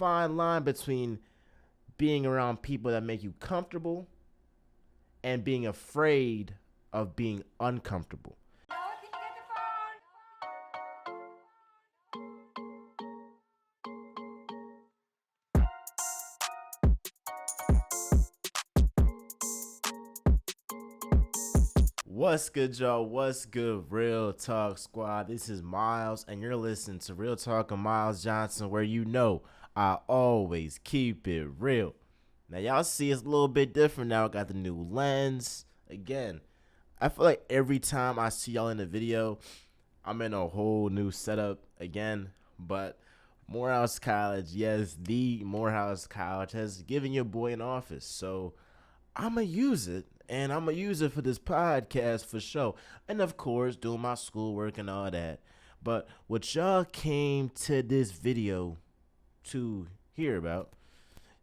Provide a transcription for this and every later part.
fine line between being around people that make you comfortable and being afraid of being uncomfortable. What's good, y'all? What's good, Real Talk Squad? This is Miles, and you're listening to Real Talk with Miles Johnson, where you know I always keep it real. Now, y'all see it's a little bit different now. I got the new lens. Again, I feel like every time I see y'all in the video, I'm in a whole new setup again. But Morehouse College, yes, the Morehouse College has given your boy an office. So I'm going to use it. And I'm going to use it for this podcast for sure. And, of course, doing my schoolwork and all that. But what y'all came to this video to hear about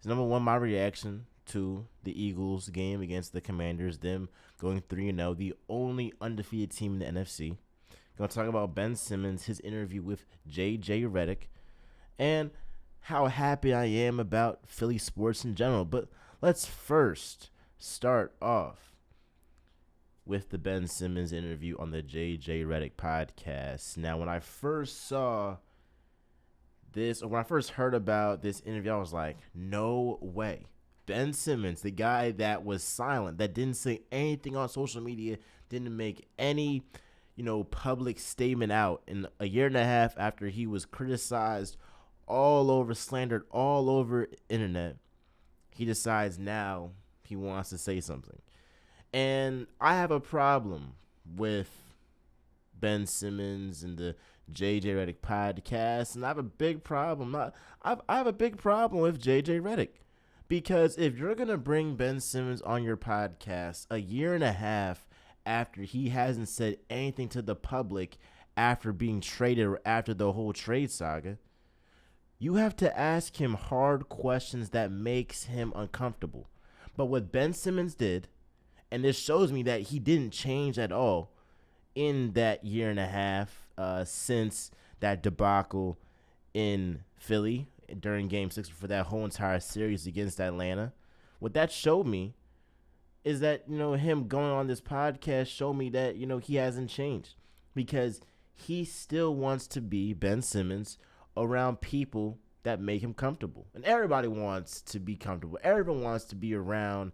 is, number one, my reaction to the Eagles game against the Commanders, them going 3-0, the only undefeated team in the NFC. Going to talk about Ben Simmons, his interview with J.J. Redick, and how happy I am about Philly sports in general. But let's first start off with the Ben Simmons interview on the J.J. Redick podcast. Now, when I first saw this, or when I first heard about this interview, I was like, no way. Ben Simmons, the guy that was silent, that didn't say anything on social media, didn't make any, public statement out in a year and a half after he was criticized all over, slandered all over internet, he decides now he wants to say something. And I have a problem with Ben Simmons and the J.J. Redick podcast, and I have a big problem. I have a big problem with J.J. Redick, because if you're gonna bring Ben Simmons on your podcast a year and a half after he hasn't said anything to the public after being traded or after the whole trade saga, you have to ask him hard questions that makes him uncomfortable. But what Ben Simmons did, and this shows me that he didn't change at all in that year and a half since that debacle in Philly during Game 6 for that whole entire series against Atlanta. What that showed me is that, him going on this podcast showed me that, he hasn't changed, because he still wants to be Ben Simmons around people that make him comfortable. And everybody wants to be comfortable. Everyone wants to be around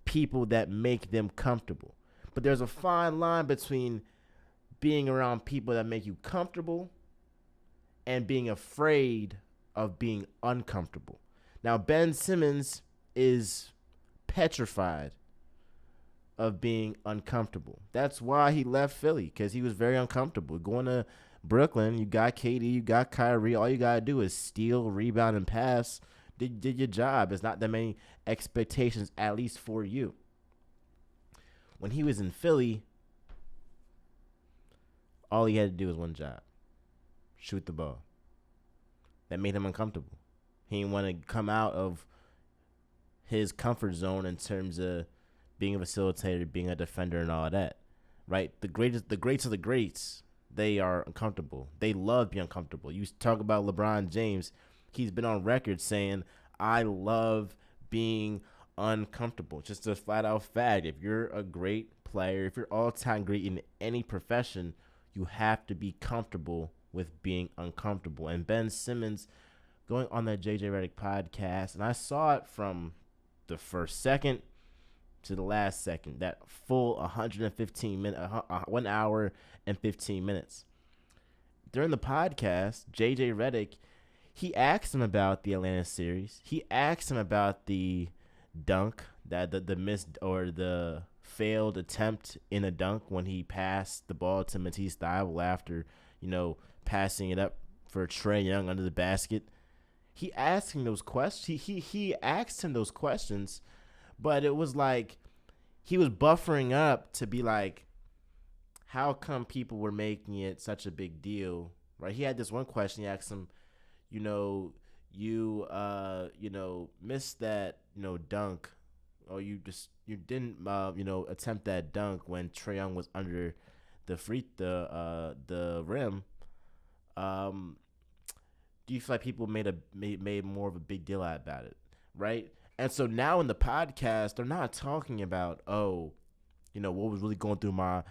people that make them comfortable. But there's a fine line between being around people that make you comfortable and being afraid of being uncomfortable. Now, Ben Simmons is petrified of being uncomfortable. That's why he left Philly, because he was very uncomfortable. Going to Brooklyn, you got KD, you got Kyrie. All you got to do is steal, rebound, and pass. Did your job. There's not that many expectations, at least for you. When he was in Philly, all he had to do was one job: shoot the ball. That made him uncomfortable. He didn't want to come out of his comfort zone in terms of being a facilitator, being a defender, and all that. Right? The greats of the greats, they are uncomfortable. They love being uncomfortable. You talk about LeBron James. He's been on record saying, I love being uncomfortable. Just a flat out fact. If you're a great player, if you're all-time great in any profession, you have to be comfortable with being uncomfortable. And Ben Simmons going on the J.J. Redick podcast, and I saw it from the first second to the last second, that full 115 minutes, 1 hour and 15 minutes. During the podcast, J.J. Redick, he asked him about the Atlanta series. He asked him about the dunk, that the missed or the failed attempt in a dunk when he passed the ball to Matisse Thybulle after, passing it up for Trae Young under the basket. He asked him those questions. He asked him those questions, but it was like he was buffering up to be like, how come people were making it such a big deal, right? He had this one question. He asked him, you missed that, dunk, or you didn't, attempt that dunk when Trae Young was under the rim. do you feel like people made more of a big deal about it, right? And so now in the podcast, they're not talking about, oh, what was really going through my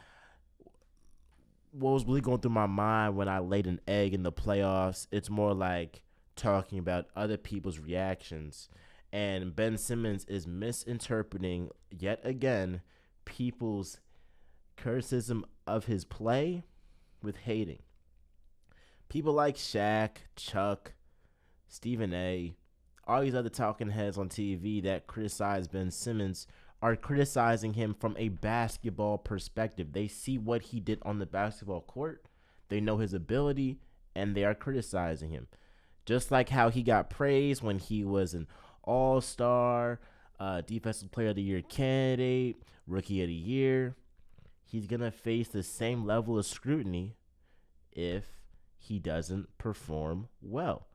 mind when I laid an egg in the playoffs. It's more like talking about other people's reactions. And Ben Simmons is misinterpreting yet again people's criticism of his play with hating. People like Shaq, Chuck, Stephen A, all these other talking heads on TV that criticize Ben Simmons are criticizing him from a basketball perspective. They see what he did on the basketball court, they know his ability, and they are criticizing him. Just like how he got praised when he was an all-star, defensive player of the year candidate, rookie of the year, he's going to face the same level of scrutiny if he doesn't perform well.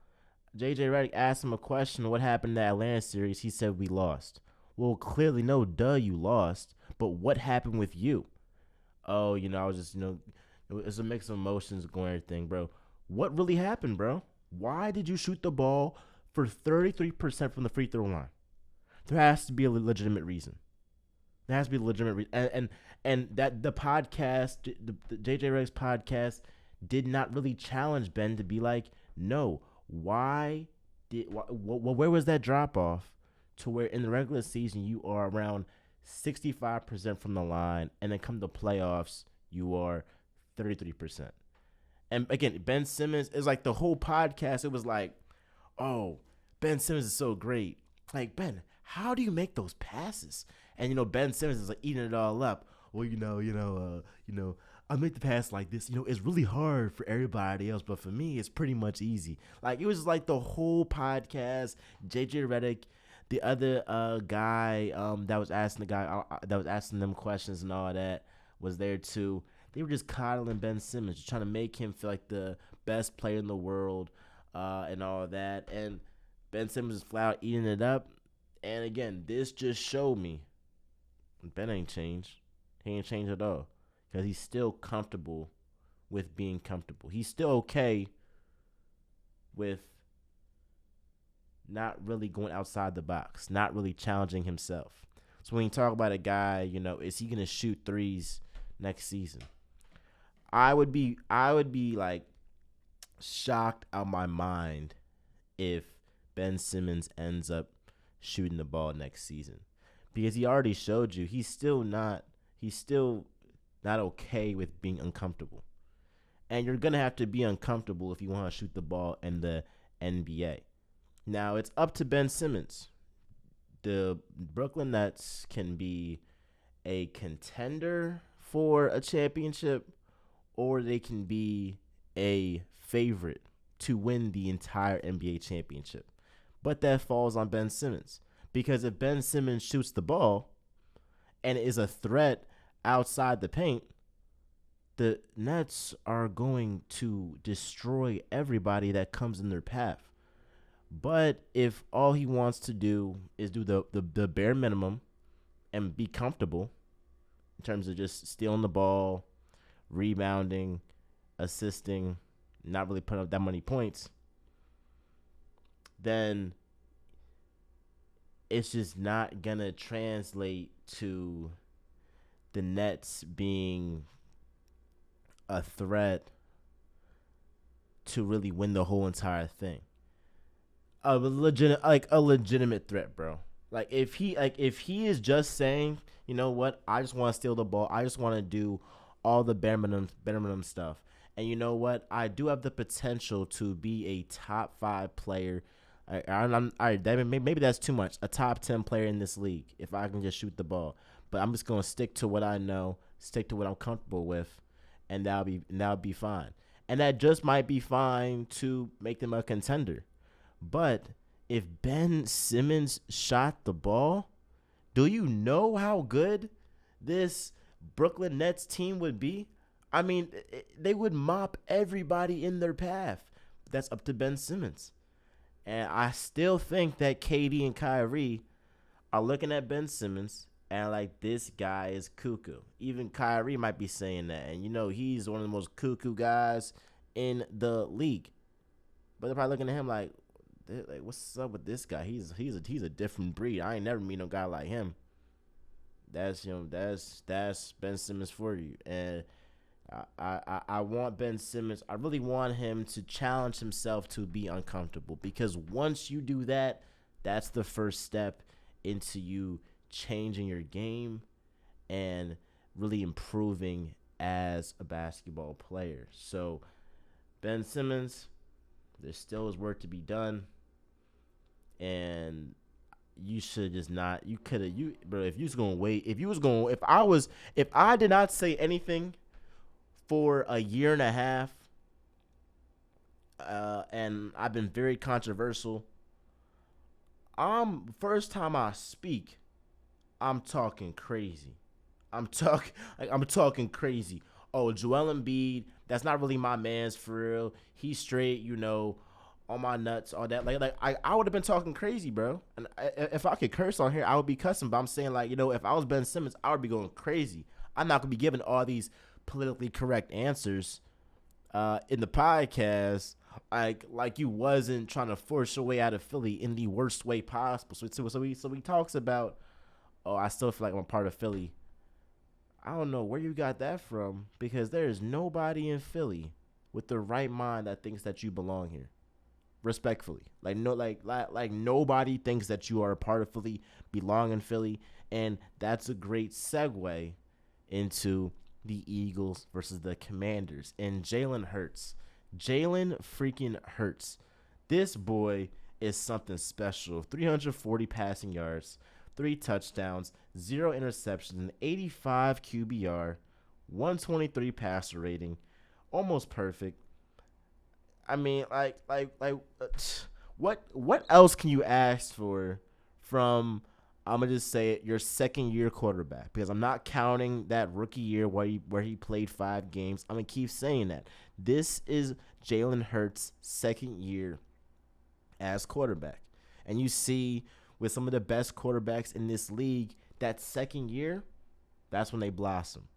JJ Redick asked him a question, what happened in the Atlanta series? He said, we lost. Well, clearly, no, duh, you lost. But what happened with you? Oh, I was just, it's a mix of emotions going everything, bro. What really happened, bro? Why did you shoot the ball for 33% from the free throw line? There has to be a legitimate reason. There has to be a legitimate reason. And that the podcast, the JJ Redick's podcast, did not really challenge Ben to be like, no, where was that drop off to where in the regular season you are around 65% from the line, and then come the playoffs you are 33%. And again, Ben Simmons is like the whole podcast. It was like, oh, Ben Simmons is so great. Like, Ben, how do you make those passes? And Ben Simmons is like eating it all up. Well, I make the pass like this. It's really hard for everybody else, but for me, it's pretty much easy. Like, it was like the whole podcast. JJ Redick, the other guy that was asking them questions and all that was there too. They were just coddling Ben Simmons, trying to make him feel like the best player in the world and all that. And Ben Simmons is flat out eating it up. And again, this just showed me Ben ain't changed. He ain't changed at all. Because he's still comfortable with being comfortable. He's still okay with not really going outside the box, not really challenging himself. So when you talk about a guy, is he going to shoot threes next season? I would be like shocked out of my mind if Ben Simmons ends up shooting the ball next season, because he already showed you he's still not okay with being uncomfortable. And you're going to have to be uncomfortable if you want to shoot the ball in the NBA. Now, it's up to Ben Simmons. The Brooklyn Nets can be a contender for a championship, or they can be a favorite to win the entire NBA championship. But that falls on Ben Simmons. Because if Ben Simmons shoots the ball and is a threat outside the paint, the Nets are going to destroy everybody that comes in their path. But if all he wants to do is do the bare minimum and be comfortable in terms of just stealing the ball, rebounding, assisting, not really putting up that many points, then it's just not going to translate to the Nets being a threat to really win the whole entire thing. A legitimate threat, bro. Like if he is just saying, you know what, I just want to steal the ball, I just want to do all the bare minimum stuff, and you know what, I do have the potential to be a top 5 player. Maybe that's too much. A top 10 player in this league if I can just shoot the ball. But I'm just gonna stick to what I know, stick to what I'm comfortable with, and that'll be fine. And that just might be fine to make them a contender. But if Ben Simmons shot the ball, do you know how good this Brooklyn Nets team would be? I mean, they would mop everybody in their path. That's up to Ben Simmons. And I still think that KD and Kyrie are looking at Ben Simmons and like, this guy is cuckoo. Even Kyrie might be saying that. And, he's one of the most cuckoo guys in the league. But they're probably looking at him like, what's up with this guy? He's a different breed. I ain't never meet no guy like him. That's Ben Simmons for you. And I want Ben Simmons. I really want him to challenge himself to be uncomfortable, because once you do that, that's the first step into you changing your game and really improving as a basketball player. So Ben Simmons, there still is work to be done, and you should just not. You could have you, bro. If you was gonna wait, if I did not say anything for a year and a half, and I've been very controversial. First time I speak, I'm talking crazy. I'm talking crazy. Oh, Joel Embiid, that's not really my man's for real. He's straight, on my nuts, all that. I would have been talking crazy, bro. And if I could curse on here, I would be cussing. But I'm saying, if I was Ben Simmons, I would be going crazy. I'm not gonna be giving all these politically correct answers in the podcast, like you wasn't trying to force your way out of Philly in the worst way possible. So he talks about, oh, I still feel like I'm a part of Philly. I don't know where you got that from, because there is nobody in Philly with the right mind that thinks that you belong here. Respectfully, like nobody thinks that you are a part of Philly, belong in Philly, and that's a great segue into the Eagles versus the Commanders and Jalen Hurts. Jalen freaking Hurts. This boy is something special. 340 passing yards, 3 touchdowns, 0 interceptions, an 85 QBR, 123 passer rating, almost perfect. I mean, what else can you ask for from, I'm gonna just say it, your second year quarterback? Because I'm not counting that rookie year where he played 5 games. I'm gonna keep saying that. This is Jalen Hurts' second year as quarterback, and you see with some of the best quarterbacks in this league, that second year, that's when they blossom.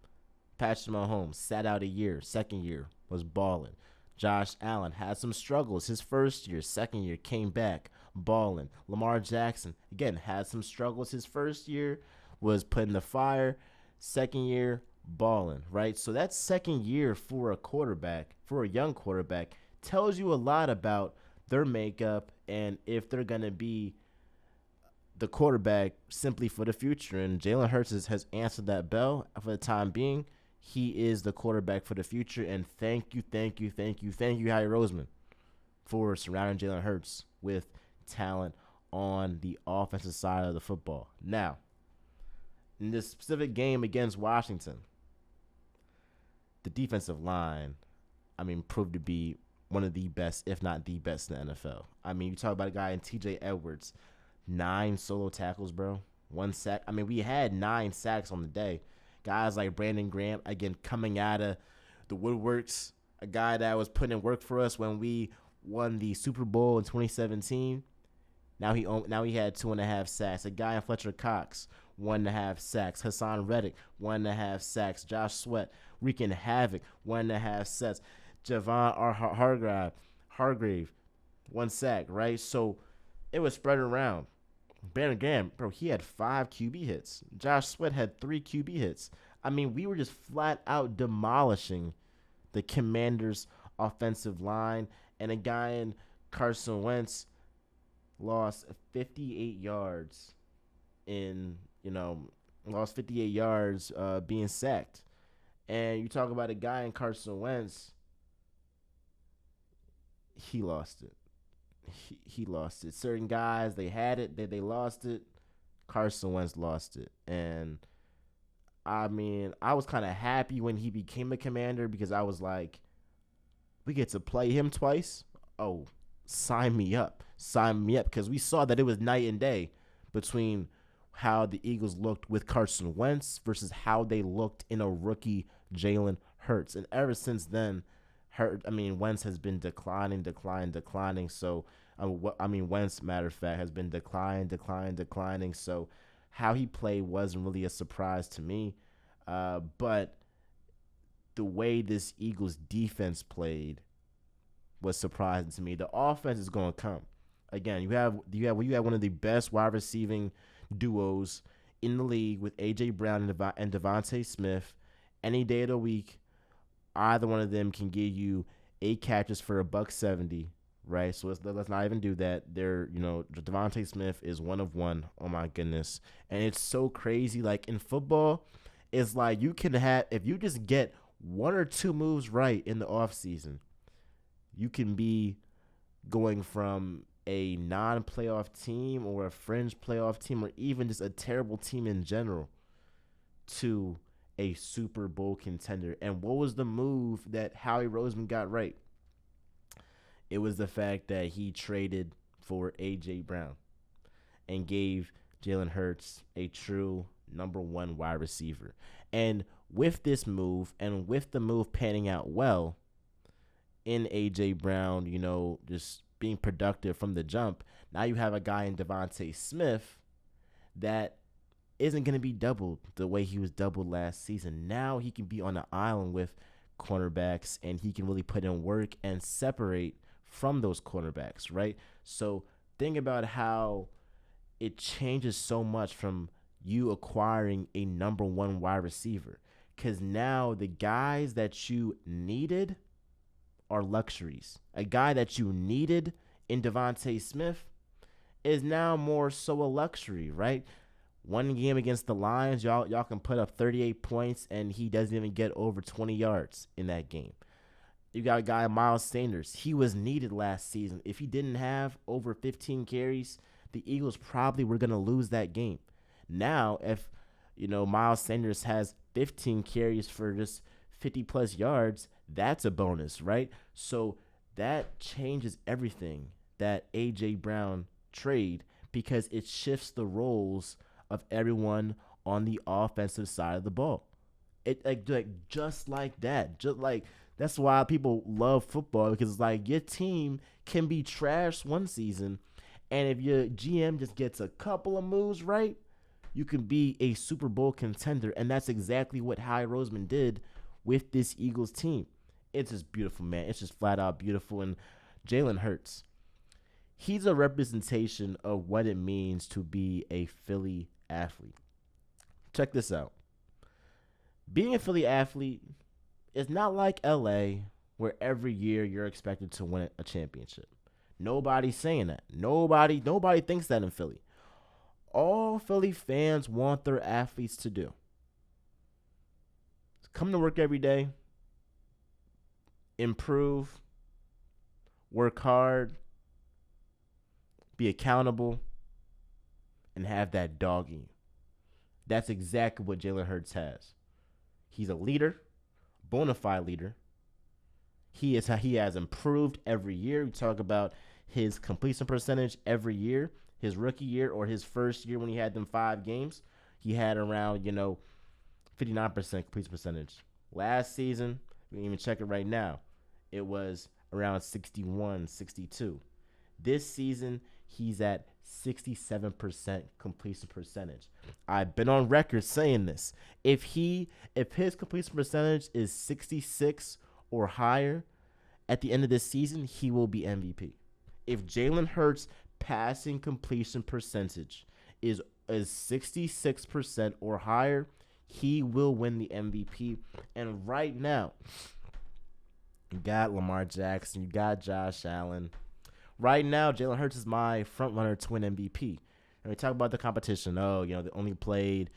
Patrick Mahomes sat out a year. Second year was balling. Josh Allen had some struggles his first year. Second year came back balling. Lamar Jackson, again, had some struggles his first year, was put in the fire. Second year, balling, right? So that second year for a quarterback, for a young quarterback, tells you a lot about their makeup and if they're going to be the quarterback simply for the future. And Jalen Hurts has answered that bell for the time being. He is the quarterback for the future. And thank you, Howie Roseman, for surrounding Jalen Hurts with talent on the offensive side of the football. Now, in this specific game against Washington, the defensive line, proved to be one of the best, if not the best, in the NFL. You talk about a guy in TJ Edwards, 9 solo tackles, bro. 1 sack. We had 9 sacks on the day. Guys like Brandon Graham, again, coming out of the woodworks, a guy that was putting in work for us when we won the Super Bowl in 2017. Now he had 2.5 sacks. A guy in Fletcher Cox, 1.5 sacks. Hassan Reddick, 1.5 sacks. Josh Sweat, wreaking havoc, 1.5 sacks. Javon Hargrave, 1 sack, right? So it was spread around. Brandon Graham, bro, he had 5 QB hits. Josh Sweat had 3 QB hits. We were just flat out demolishing the Commanders' offensive line. And a guy in Carson Wentz lost 58 yards being sacked. And you talk about a guy in Carson Wentz, he lost it. He lost it. Certain guys, they had it, they lost it. Carson Wentz lost it. And I was kind of happy when he became a Commander, because I was like, we get to play him twice? Oh, sign me up. Because we saw that it was night and day between how the Eagles looked with Carson Wentz versus how they looked in a rookie Jalen Hurts. And ever since then, Wentz has been declining. So, Wentz, matter of fact, has been declining. So, how he played wasn't really a surprise to me. But the way this Eagles defense played was surprising to me. The offense is going to come. Again, you have one of the best wide receiving duos in the league with AJ Brown and Devontae Smith. Any day of the week, either one of them can give you 8 catches for $170, right? So let's not even do that. Devontae Smith is one of one. Oh my goodness, and it's so crazy. Like in football, it's like you can have if you just get one or two moves right in the offseason, you can be going from a non-playoff team or a fringe playoff team or even just a terrible team in general to a Super Bowl contender. And what was the move that Howie Roseman got right? It was the fact that he traded for A.J. Brown and gave Jalen Hurts a true number one wide receiver. And with this move and with the move panning out well in A.J. Brown, just being productive from the jump, now you have a guy in Devontae Smith that isn't going to be doubled the way he was doubled last season. Now he can be on the island with cornerbacks, and he can really put in work and separate from those cornerbacks, right? So think about how it changes so much from you acquiring a number one wide receiver, because now the guys that you needed are luxuries. A guy that you needed in Devontae Smith is now more so a luxury, right? One game against the Lions, y'all can put up 38 points, and he doesn't even get over 20 yards in that game. You got a guy, Miles Sanders. He was needed last season. If he didn't have over 15 carries, the Eagles probably were going to lose that game. Now, if Miles Sanders has 15 carries for just 50-plus yards, that's a bonus, right? So that changes everything, that A.J. Brown trade, because it shifts the roles of everyone on the offensive side of the ball. It just like that. That's why people love football, because it's like your team can be trashed one season, and if your GM just gets a couple of moves right, you can be a Super Bowl contender, and that's exactly what Howie Roseman did with this Eagles team. It's just beautiful, man. It's just flat out beautiful. And Jalen Hurts, he's a representation of what it means to be a Philly athlete. Check this out. Being a Philly athlete is not like LA, where every year you're expected to win a championship. Nobody's saying that. Nobody thinks that in Philly. All Philly fans want their athletes to do is come to work every day, improve, work hard, be accountable, and have that dog in you. That's exactly what Jalen Hurts has. He's a leader, bona fide leader. He has improved every year. We talk about his completion percentage every year. His rookie year or his first year when he had them 5 games, he had around 59% completion percentage. Last season, we can even check it right now, it was around 61, 62. This season, he's at 67% completion percentage. I've been on record saying this. If his completion percentage is 66 or higher at the end of this season, he will be MVP. If Jalen Hurts' passing completion percentage is 66% or higher, he will win the MVP. And right now, you got Lamar Jackson, you got Josh Allen. Right now, Jalen Hurts is my front runner to win MVP. And we talk about the competition. They only played,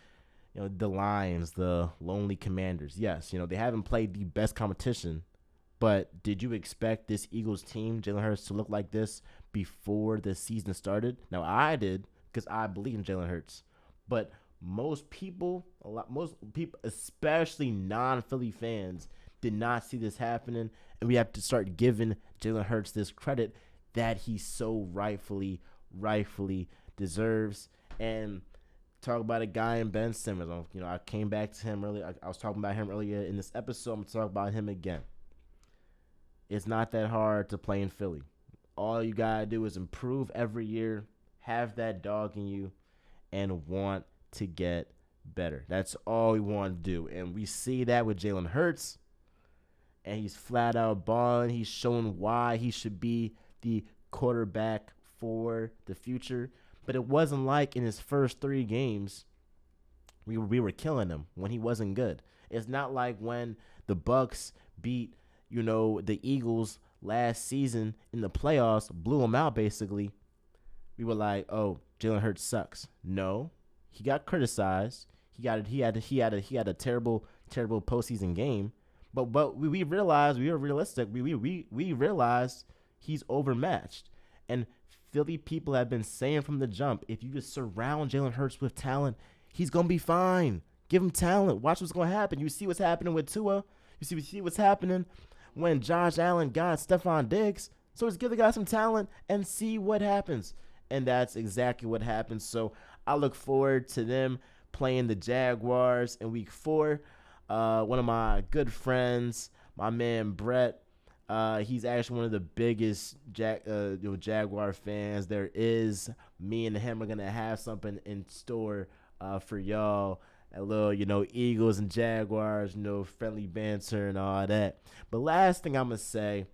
the Lions, the lonely Commanders. Yes, they haven't played the best competition. But did you expect this Eagles team, Jalen Hurts, to look like this before the season started? Now, I did, because I believe in Jalen Hurts. But most people, especially non-Philly fans, did not see this happening. And we have to start giving Jalen Hurts this credit that he so rightfully deserves. And talk about a guy in Ben Simmons. I came back to him earlier. I was talking about him earlier in this episode. I'm going to talk about him again. It's not that hard to play in Philly. All you got to do is improve every year, have that dog in you, and want to get better. That's all we want to do. And we see that with Jalen Hurts. and he's flat out balling. He's showing why he should be the quarterback for the future. But it wasn't like in his first 3 games we were killing him when he wasn't good. It's not like when the Bucks beat the Eagles last season in the playoffs, blew them out basically. We were like, oh, Jalen Hurts sucks. No, he got criticized. He had a terrible postseason game. But we realized we were realistic. We realized he's overmatched. And Philly people have been saying from the jump, if you just surround Jalen Hurts with talent, he's gonna be fine. Give him talent. Watch what's gonna happen. You see what's happening with Tua. You see what's happening when Josh Allen got Stephon Diggs. So just give the guy some talent and see what happens. And that's exactly what happened. So I look forward to them playing the Jaguars in week 4. One of my good friends, my man Brett, he's actually one of the biggest Jaguar fans there is. Me and him are going to have something in store for y'all. A little, Eagles and Jaguars, friendly banter and all that. But last thing I'm going to say,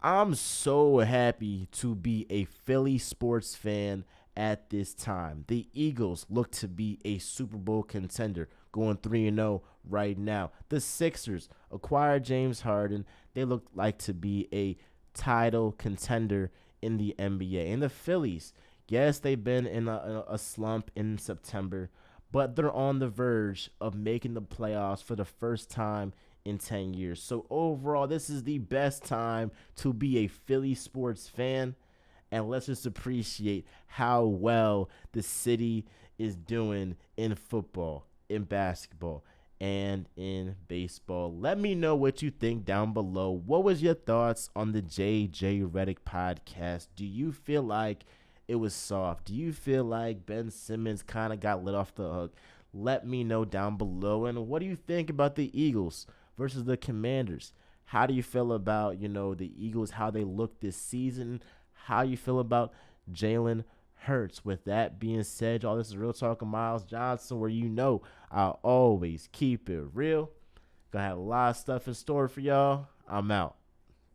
I'm so happy to be a Philly sports fan at this time. The Eagles look to be a Super Bowl contender, going 3-0 right now. The Sixers acquired James Harden. They look like to be a title contender in the NBA. And the Phillies, yes, they've been in a slump in September, but they're on the verge of making the playoffs for the first time in 10 years. So overall, this is the best time to be a Philly sports fan. And let's just appreciate how well the city is doing in football, in basketball, and in baseball. Let me know what you think down below. What was your thoughts on the JJ Redick podcast? Do you feel like it was soft? Do you feel like Ben Simmons kind of got lit off the hook? Let me know down below. And what do you think about the Eagles versus the Commanders? How do you feel about, the Eagles, how they look this season? How you feel about Jalen Hurts? With that being said, y'all, this is Real Talk with Miles Johnson, where I always keep it real. Gonna have a lot of stuff in store for y'all. I'm out.